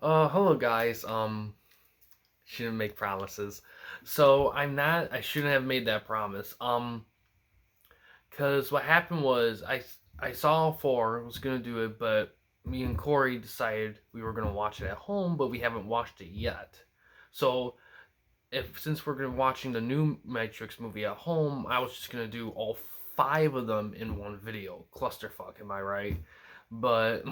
Hello guys. Shouldn't make promises. So I shouldn't have made that promise. Cause what happened was I saw all four, was gonna do it, but me and Corey decided we were gonna watch it at home, but we haven't watched it yet. So if since we're gonna watching the new Matrix movie at home, I was just gonna do all five of them in one video. Clusterfuck, am I right? But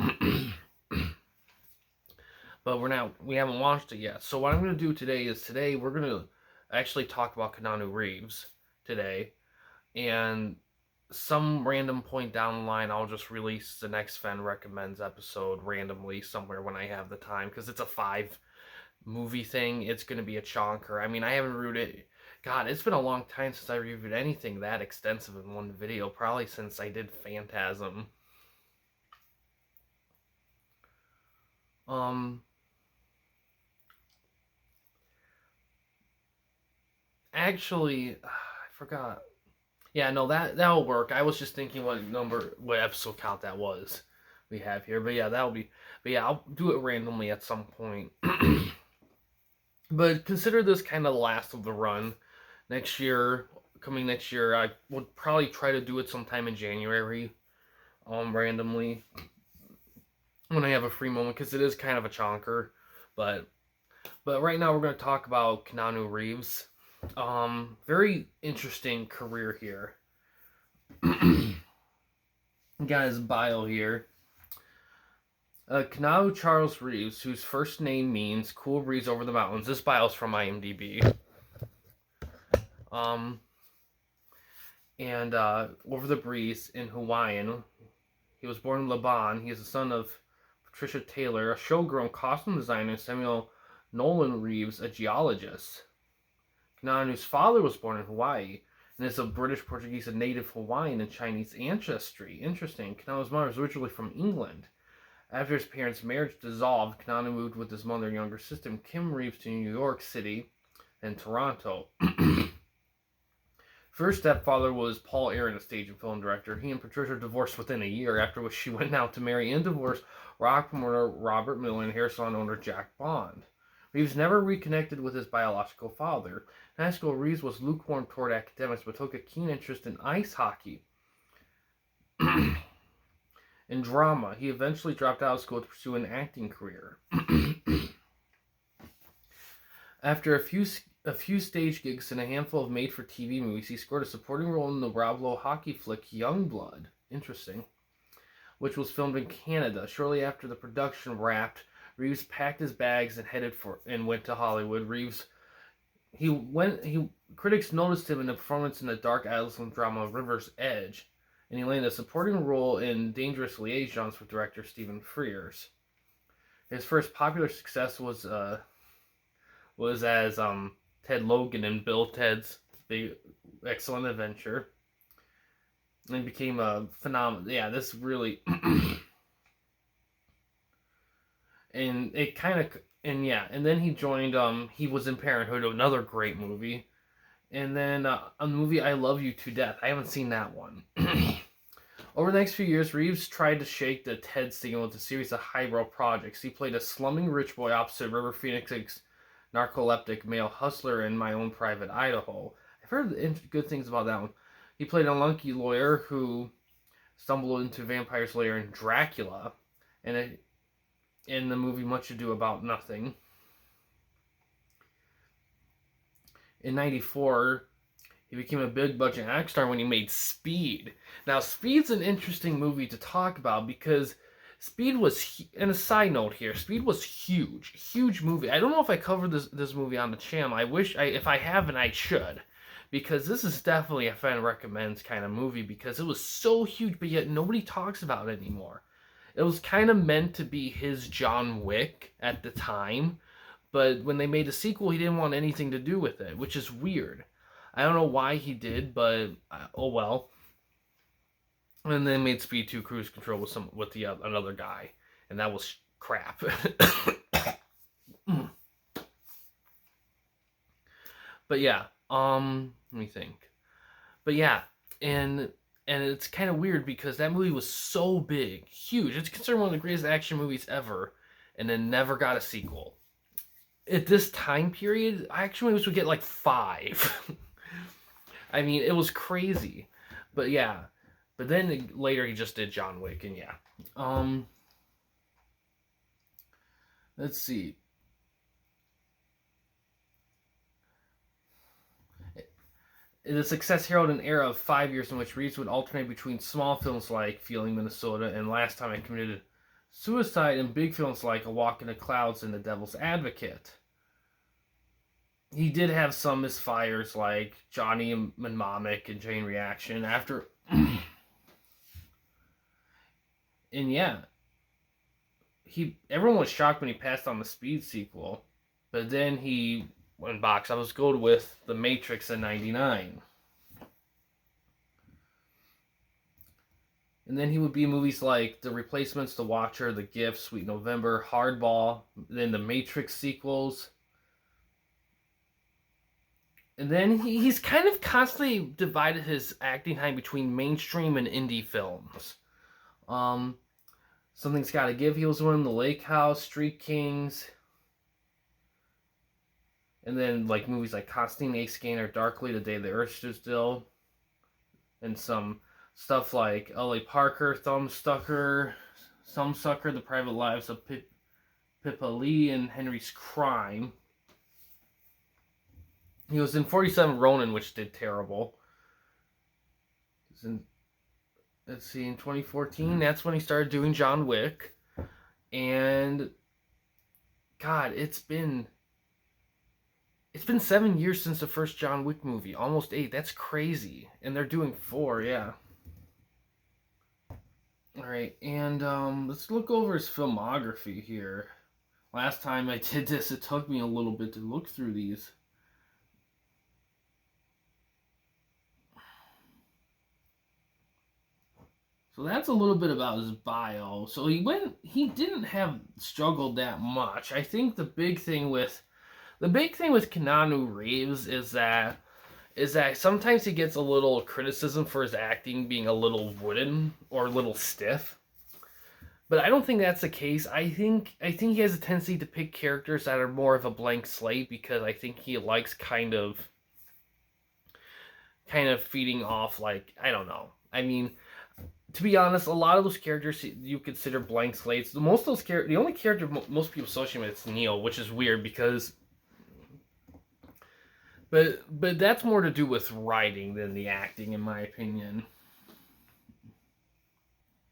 but we haven't watched it yet. So what I'm gonna do today is we're gonna actually talk about Keanu Reeves today, and some random point down the line I'll just release the next Fenn recommends episode randomly somewhere when I have the time because it's a five movie thing. It's gonna be a chonker. I mean, I haven't reviewed it. God, it's been a long time since I reviewed anything that extensive in one video. Probably since I did Phantasm. Um, actually, I forgot. Yeah, no, that'll work. I was just thinking what episode count that was we have here. But yeah, that'll be. But yeah, I'll do it randomly at some point. But consider this kind of the last of the run. Next year, coming next year, I would probably try to do it sometime in January, randomly when I have a free moment because it is kind of a chonker. But right now we're gonna talk about Keanu Reeves. Very interesting career here. Got his bio here. Keanu Charles Reeves, whose first name means cool breeze over the mountains. This bio's from IMDb. Um, and over the breeze in Hawaiian. He was born in Laban. He is the son of Patricia Taylor, a showgirl costume designer, and Samuel Nolan Reeves, a geologist. Keanu's father was born in Hawaii and is of British, Portuguese, and native Hawaiian and Chinese ancestry. Interesting. Keanu's mother is originally from England. After his parents' marriage dissolved, Keanu moved with his mother and younger sister, Kim Reeves, to New York City and Toronto. First stepfather was Paul Aaron, a stage and film director. He and Patricia divorced within a year, after which she went out to marry and divorce rock promoter Robert Miller and hair salon owner Jack Bond. Reeves never reconnected with his biological father. In high school, Reeves was lukewarm toward academics but took a keen interest in ice hockey. In drama, he eventually dropped out of school to pursue an acting career. After a few stage gigs and a handful of made-for-TV movies, he scored a supporting role in the Rob Lowe hockey flick Youngblood. Interesting. Which was filmed in Canada. Shortly after the production wrapped, Reeves packed his bags and went to Hollywood. Critics noticed him in a performance in the dark adolescent drama River's Edge, and he landed a supporting role in Dangerous Liaisons with director Stephen Frears. His first popular success was as Ted Logan in Bill Ted's Big Excellent Adventure, and became a phenomenon. Yeah, this really, and it kind of, and then he joined. He was in Parenthood, another great movie, and then a movie I Love You to Death. I haven't seen that one. Over the next few years, Reeves tried to shake the Ted stigma with a series of highbrow projects. He played a slumming rich boy opposite River Phoenix's narcoleptic male hustler in My Own Private Idaho. I've heard good things about that one. He played a lunky lawyer who stumbled into vampire's lair in Dracula, and in the movie Much Ado About Nothing. In '94, he became a big budget action star when he made Speed. Now, Speed's an interesting movie to talk about because Speed was, and a side note here, Speed was huge movie. I don't know if I covered this movie on the channel. If I haven't, I should, because this is definitely a fan recommends kind of movie because it was so huge, but yet nobody talks about it anymore. It was kind of meant to be his John Wick at the time, but when they made a sequel, he didn't want anything to do with it, which is weird. I don't know why he did, but oh well. And then made Speed 2 Cruise Control with another guy, and that was crap. But yeah, let me think. But yeah, and it's kind of weird because that movie was so big, huge. It's considered one of the greatest action movies ever, and then never got a sequel. At this time period, action movies would get like 5. I mean, it was crazy. But yeah. But then later he just did John Wick, and yeah. Let's see. The success heralded an era of 5 years in which Reeves would alternate between small films like Feeling Minnesota and Last Time I Committed Suicide and big films like A Walk in the Clouds and The Devil's Advocate. He did have some misfires like Johnny Mnemonic and Chain Reaction after. And yeah, everyone was shocked when he passed on the Speed sequel, but then he went box office gold with The Matrix in '99. And then he would be in movies like The Replacements, The Watcher, The Gift, Sweet November, Hardball, then the Matrix sequels. And then he's kind of constantly divided his acting time between mainstream and indie films. Something's Gotta Give, he was one, The Lake House, Street Kings. And then like movies like Constantine A. Scanner, Darkly, The Day the Earth Stood Still. And some stuff like L.A. Parker, Thumbsucker, The Private Lives of Pippa Lee, and Henry's Crime. He was in 47 Ronin, which did terrible. Let's see, in 2014, that's when he started doing John Wick. And God, it's been 7 years since the first John Wick movie. Almost 8. That's crazy. And they're doing 4, yeah. Alright, and let's look over his filmography here. Last time I did this, it took me a little bit to look through these. So that's a little bit about his bio. So he didn't have struggled that much. I think the big thing with Keanu Reeves is that sometimes he gets a little criticism for his acting being a little wooden or a little stiff. But I don't think that's the case. I think he has a tendency to pick characters that are more of a blank slate because I think he likes kind of feeding off, like, I don't know. I mean, to be honest, a lot of those characters you consider blank slates. The only character most people associate with is Neo, which is weird because, but that's more to do with writing than the acting, in my opinion.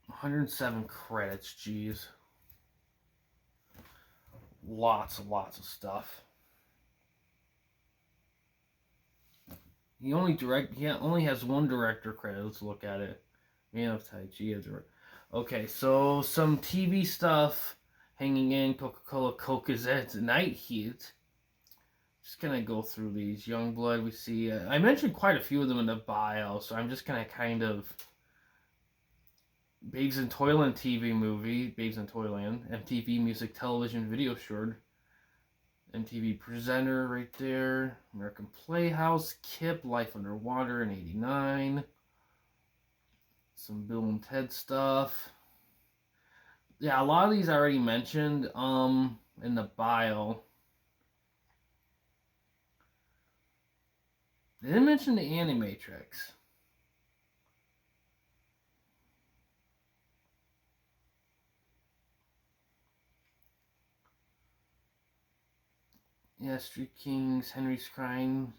107 credits, jeez. Lots of stuff. He only has one director credit. Let's look at it. Man of Tai Chi. Okay, so some TV stuff. Hanging in, Coca-Cola, Coca-Zed's Night Heat. Just gonna go through these. Youngblood, we see. I mentioned quite a few of them in the bio, so I'm just gonna kind of. Babes in Toyland TV movie. Babes in Toyland. MTV Music Television Video Short. MTV Presenter right there. American Playhouse. Kip, Life Underwater in '89. Some Bill and Ted stuff. Yeah, a lot of these I already mentioned in the bio. They didn't mention the Animatrix. Yeah, Street Kings, Henry's Crime,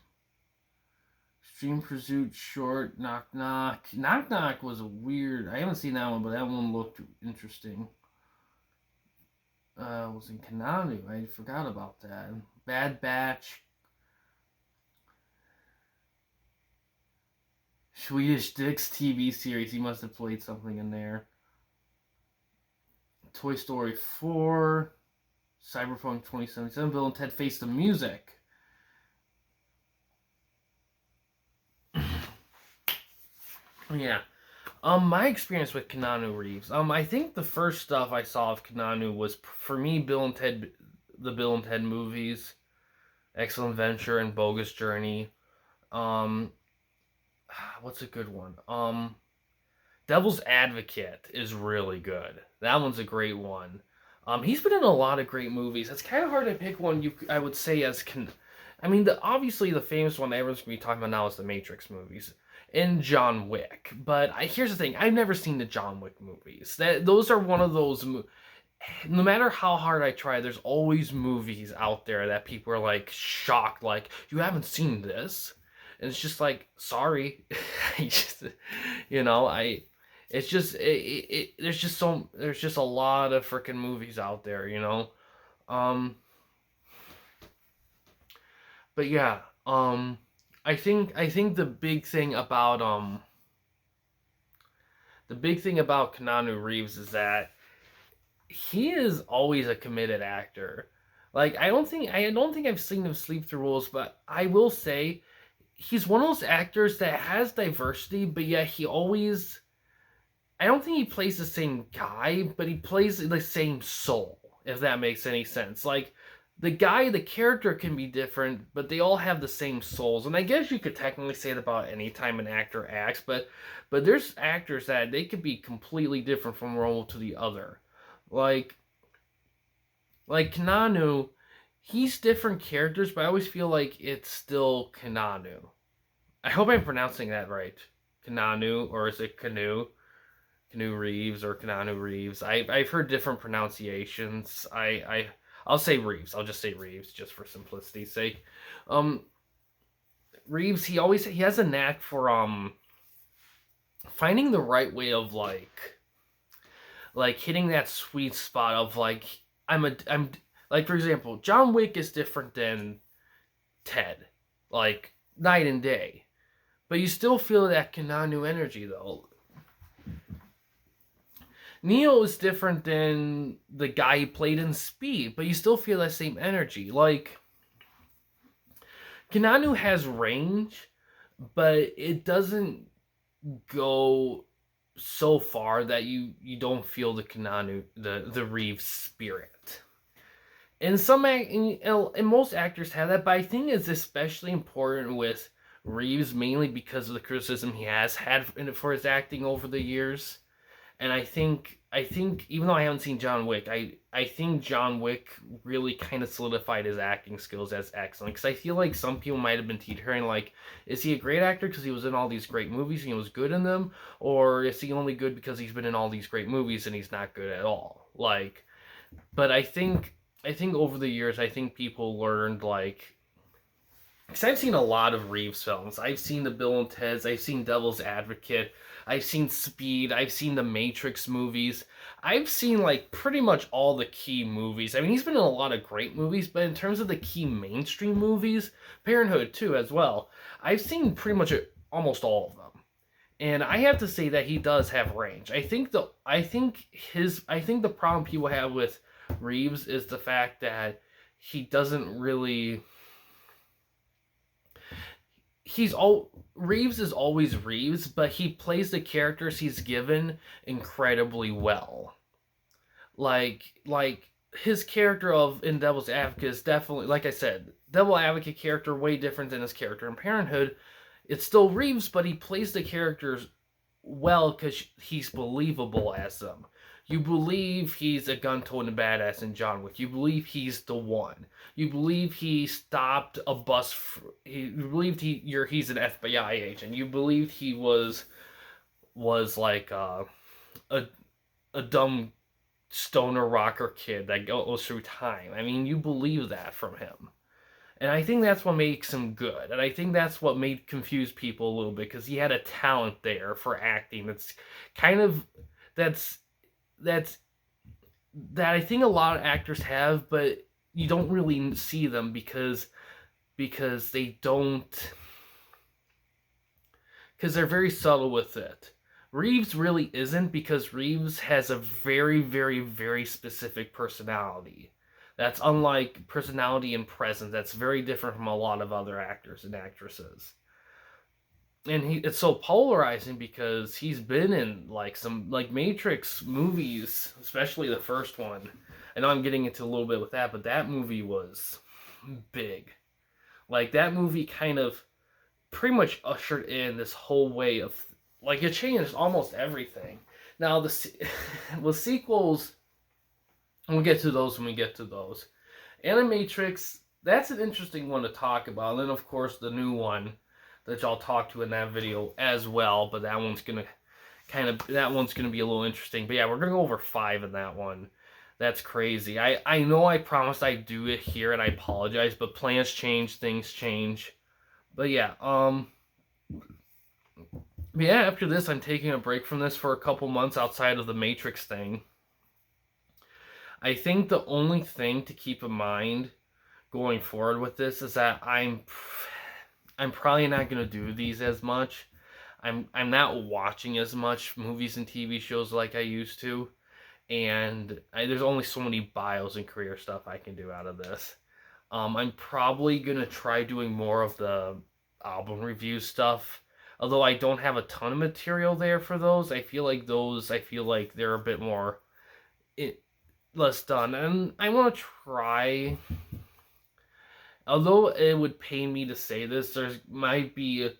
Stream Pursuit short, Knock Knock. Knock Knock was a weird. I haven't seen that one, but that one looked interesting. Was in Keanu. I forgot about that. Bad Batch. Swedish Dicks TV series. He must have played something in there. Toy Story 4. Cyberpunk 2077. Bill and Ted Face the Music. Yeah. My experience with Keanu Reeves. I think the first stuff I saw of Keanu was, for me, Bill and Ted, the Bill and Ted movies, Excellent Venture and Bogus Journey. What's a good one? Devil's Advocate is really good. That one's a great one. He's been in a lot of great movies. It's kind of hard to pick one. I would say I mean, obviously the famous one that everyone's gonna be talking about now is the Matrix movies and John Wick. But here's the thing: I've never seen the John Wick movies. Those are one of those. No matter how hard I try, there's always movies out there that people are like shocked, like you haven't seen this, and it's just like sorry, I just, you know, I. It's just there's just a lot of freaking movies out there, you know. Um, but yeah, I think the big thing about Keanu Reeves is that he is always a committed actor. Like I don't think I've seen him sleep through roles, but I will say he's one of those actors that has diversity, but yet he always I don't think he plays the same guy, but he plays the same soul, if that makes any sense. Like the character can be different, but they all have the same souls. And I guess you could technically say it about any time an actor acts, but there's actors that they could be completely different from one role to the other. Like like Keanu, he's different characters, but I always feel like it's still Keanu. I hope I'm pronouncing that right. Keanu, or is it Canoe? Canoe Reeves or Keanu Reeves. I've heard different pronunciations. I'll say Reeves. I'll just say Reeves just for simplicity's sake. Um, Reeves, he has a knack for finding the right way of like hitting that sweet spot of like I'm like, for example, John Wick is different than Ted, like night and day, but you still feel that Keanu energy though. Neo is different than the guy he played in Speed, but you still feel that same energy. Like Keanu has range, but it doesn't go so far that you don't feel the Keanu the Reeves spirit. And and most actors have that, but I think it's especially important with Reeves mainly because of the criticism he has had for his acting over the years. And I think even though I haven't seen John Wick, I think John Wick really kind of solidified his acting skills as excellent. Because I feel like some people might have been teetering like, is he a great actor because he was in all these great movies and he was good in them, or is he only good because he's been in all these great movies and he's not good at all? Like, but I think over the years, I think people learned like. Because I've seen a lot of Reeves films. I've seen the Bill and Ted's. I've seen Devil's Advocate. I've seen Speed. I've seen the Matrix movies. I've seen like pretty much all the key movies. I mean, he's been in a lot of great movies, but in terms of the key mainstream movies, Parenthood too as well, I've seen pretty much almost all of them. And I have to say that he does have range. I think the problem people have with Reeves is the fact that he doesn't really he's all Reeves is always Reeves, but he plays the characters he's given incredibly well. Like his character of in Devil's Advocate is definitely, like I said, Devil Advocate character way different than his character in Parenthood. It's still Reeves, but he plays the characters well because he's believable as them. You believe he's a gun-toting badass in John Wick. You believe he's the one. You believe he stopped a bus. You believed he's an FBI agent. You believed he was like a a dumb stoner rocker kid that goes through time. I mean, you believe that from him. And I think that's what makes him good. And I think that's what made confuse people a little bit because he had a talent there for acting. That's kind of that's that's that I think a lot of actors have, but you don't really see them because they don't because they're very subtle with it. Reeves really isn't because Reeves has a very, very, very specific personality. That's unlike personality and presence. That's very different from a lot of other actors and actresses. And it's so polarizing because he's been in like some like Matrix movies, especially the first one. I know I'm getting into a little bit with that, but that movie was big. Like that movie kind of pretty much ushered in this whole way of like it changed almost everything. Now the sequels And we'll get to those when we get to those. Animatrix, that's an interesting one to talk about. And then, of course, the new one that y'all talked to in that video as well. But that one's gonna be a little interesting. But yeah, we're gonna go over 5 in that one. That's crazy. I know I promised I'd do it here, and I apologize, but plans change, things change. But yeah, after this, I'm taking a break from this for a couple months outside of the Matrix thing. I think the only thing to keep in mind going forward with this is that I'm probably not going to do these as much. I'm not watching as much movies and TV shows like I used to, and there's only so many bios and career stuff I can do out of this. I'm probably going to try doing more of the album review stuff. Although I don't have a ton of material there for those, I feel like they're a bit more less done. And I want to try, although it would pain me to say this, there might be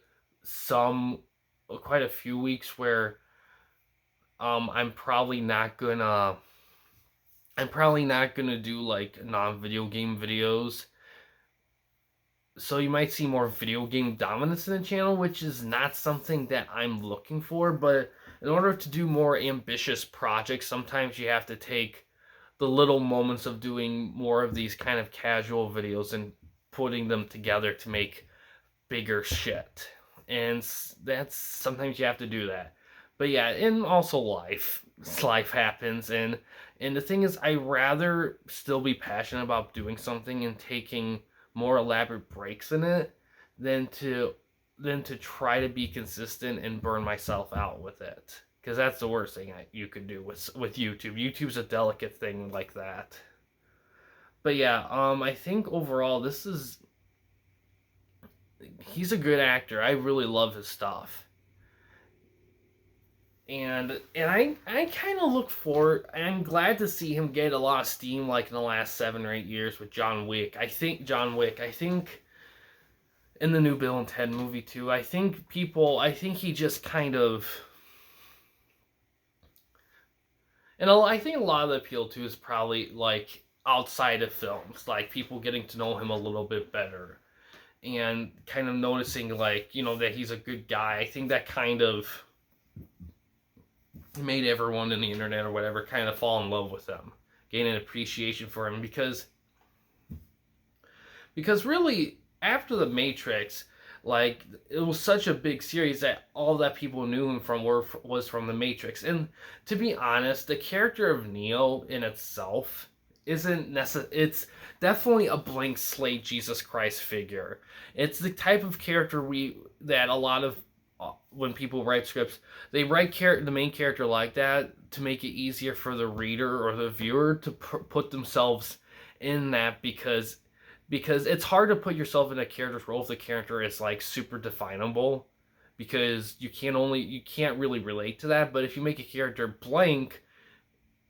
quite a few weeks where I'm probably not gonna do like non-video game videos. So you might see more video game dominance in the channel, which is not something that I'm looking for. But in order to do more ambitious projects, sometimes you have to take the little moments of doing more of these kind of casual videos and putting them together to make bigger shit. And that's sometimes you have to do that. But yeah, and also life happens, and the thing is, I rather still be passionate about doing something and taking more elaborate breaks in it than to try to be consistent and burn myself out with it, because that's the worst thing you could do with YouTube. YouTube's a delicate thing like that. But yeah, I think overall he's a good actor. I really love his stuff. And I kind of look forward. I'm glad to see him get a lot of steam, like in the last 7 or 8 years with John Wick. I think in the new Bill and Ted movie too. I think he just kind of, and I think a lot of the appeal too is probably like outside of films, like people getting to know him a little bit better, and kind of noticing like that he's a good guy. I think that kind of made everyone in the internet or whatever kind of fall in love with him, gain an appreciation for him, because really after the Matrix, like it was such a big series that all that people knew him from was from the Matrix. And to be honest, the character of Neo in itself isn't necessary. It's definitely a blank slate Jesus Christ figure. It's the type of character that a lot of when people write scripts, they write the main character like that to make it easier for the reader or the viewer to put themselves in that, because it's hard to put yourself in a character's role if the character is like super definable, because you can't really relate to that. But if you make a character blank,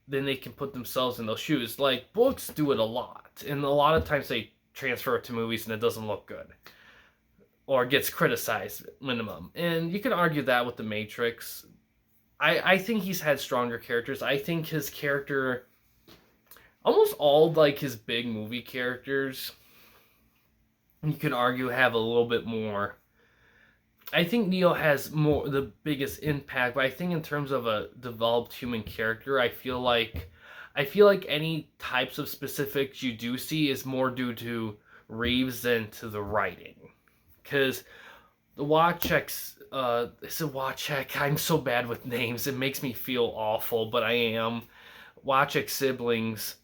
then they can put themselves in those shoes. Like books do it a lot, and a lot of times they transfer it to movies and it doesn't look good, or gets criticized minimum. And you can argue that with The Matrix. I think he's had stronger characters. I think his character, almost all like his big movie characters, you could argue have a little bit more. I think Neo has the biggest impact, but I think in terms of a developed human character, I feel like any types of specifics you do see is more due to Reeves than to the writing. Because the Wacheks, it's a Wachek. I'm so bad with names. It makes me feel awful, but I am. Wachek siblings,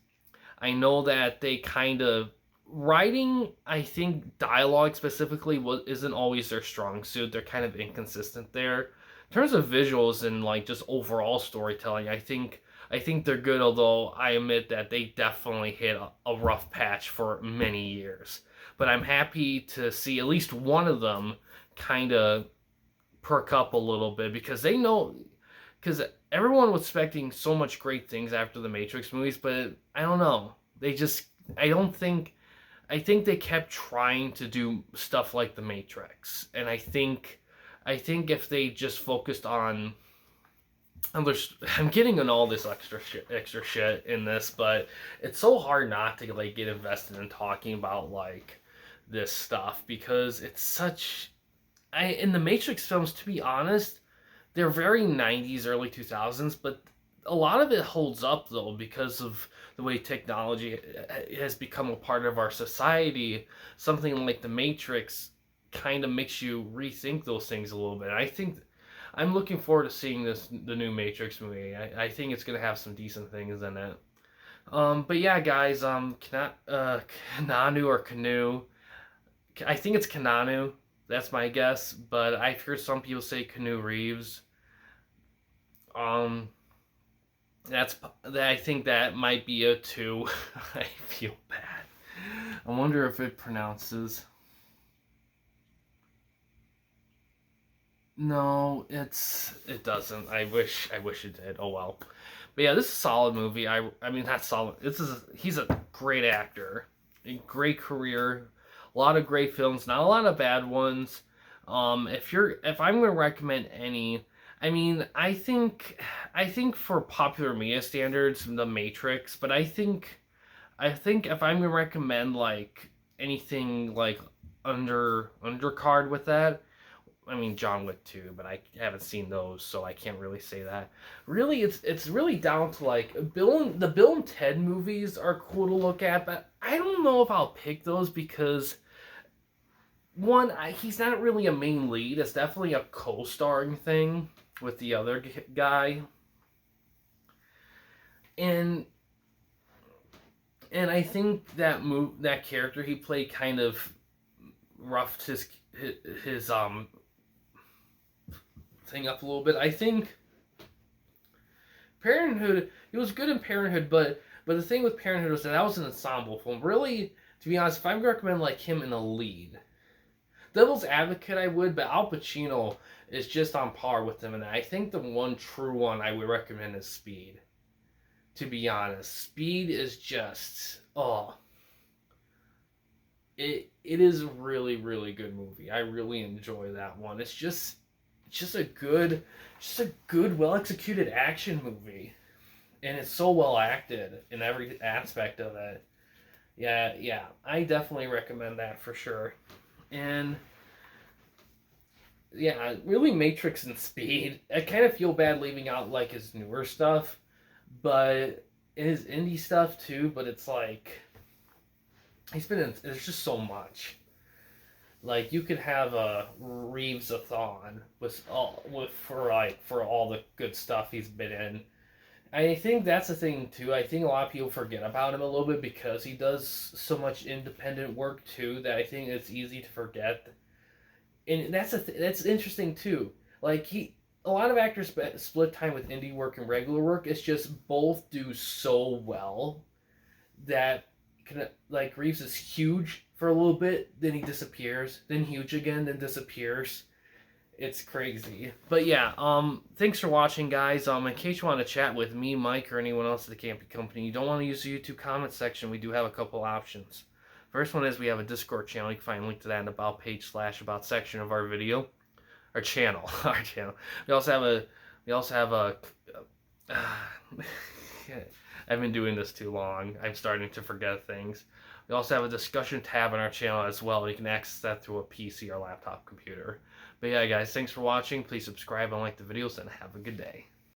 I know that they kind of, writing, I think dialogue specifically isn't always their strong suit. They're kind of inconsistent there. In terms of visuals and like just overall storytelling, I think they're good, although I admit that they definitely hit a rough patch for many years. But I'm happy to see at least one of them kind of perk up a little bit, because everyone was expecting so much great things after the Matrix movies, but I don't know. I think they kept trying to do stuff like the Matrix, and I think if they just focused on I'm getting in all this extra shit in this, but it's so hard not to like get invested in talking about like this stuff because it's such. In the Matrix films, to be honest, they're very 90s, early 2000s, but a lot of it holds up though because of the way technology has become a part of our society. Something like the Matrix kind of makes you rethink those things a little bit. I think I'm looking forward to seeing the new Matrix movie. I think it's gonna have some decent things in it. But yeah, guys, Kananu or Canoe. I think it's Kananu. That's my guess, but I've heard some people say Keanu Reeves. Um, I think that might be it too. I feel bad. I wonder if it pronounces. No, it doesn't. I wish it did. Oh well. But yeah, this is a solid movie. I mean not solid. He's a great actor. A great career. A lot of great films, not a lot of bad ones. If I'm gonna recommend any, I mean, I think for popular media standards, The Matrix, but I think if I'm gonna recommend like anything like undercard with that, I mean John Wick too, but I haven't seen those, so I can't really say that. Really, it's really down to like the Bill and Ted movies are cool to look at, but I don't know if I'll pick those because one, he's not really a main lead. It's definitely a co-starring thing with the other guy, and I think that character he played kind of roughed his thing up a little bit. I think Parenthood, he was good in Parenthood, but the thing with Parenthood was that was an ensemble film. Really, to be honest, if I'm gonna recommend like him in a lead, Devil's Advocate I would, but Al Pacino is just on par with him, and I think the one true one I would recommend is Speed. To be honest, Speed is just it is a really really good movie. I really enjoy that one. It's just a good well executed action movie, and it's so well acted in every aspect of it. Yeah, yeah, I definitely recommend that for sure. And yeah, really Matrix and Speed. I kind of feel bad leaving out like his newer stuff, but his indie stuff too. But it's like he's been in. There's just so much. Like you could have a Reeves-a-thon for all the good stuff he's been in. I think that's the thing too. I think a lot of people forget about him a little bit because he does so much independent work too that I think it's easy to forget. And that's interesting too. Like a lot of actors split time with indie work and regular work. It's just both do so well that like Reeves is huge for a little bit, then he disappears, then huge again, then disappears. It's crazy. But yeah, thanks for watching, guys. In case you want to chat with me, Mike, or anyone else at the Campy Company, you don't want to use the YouTube comment section, we do have a couple options. First one is we have a Discord channel. You can find a link to that in the about page / about section of our video. Our channel. Our channel. We also have a I've been doing this too long. I'm starting to forget things. We also have a discussion tab on our channel as well. You can access that through a PC or laptop computer. But yeah, guys, thanks for watching. Please subscribe and like the videos, and have a good day.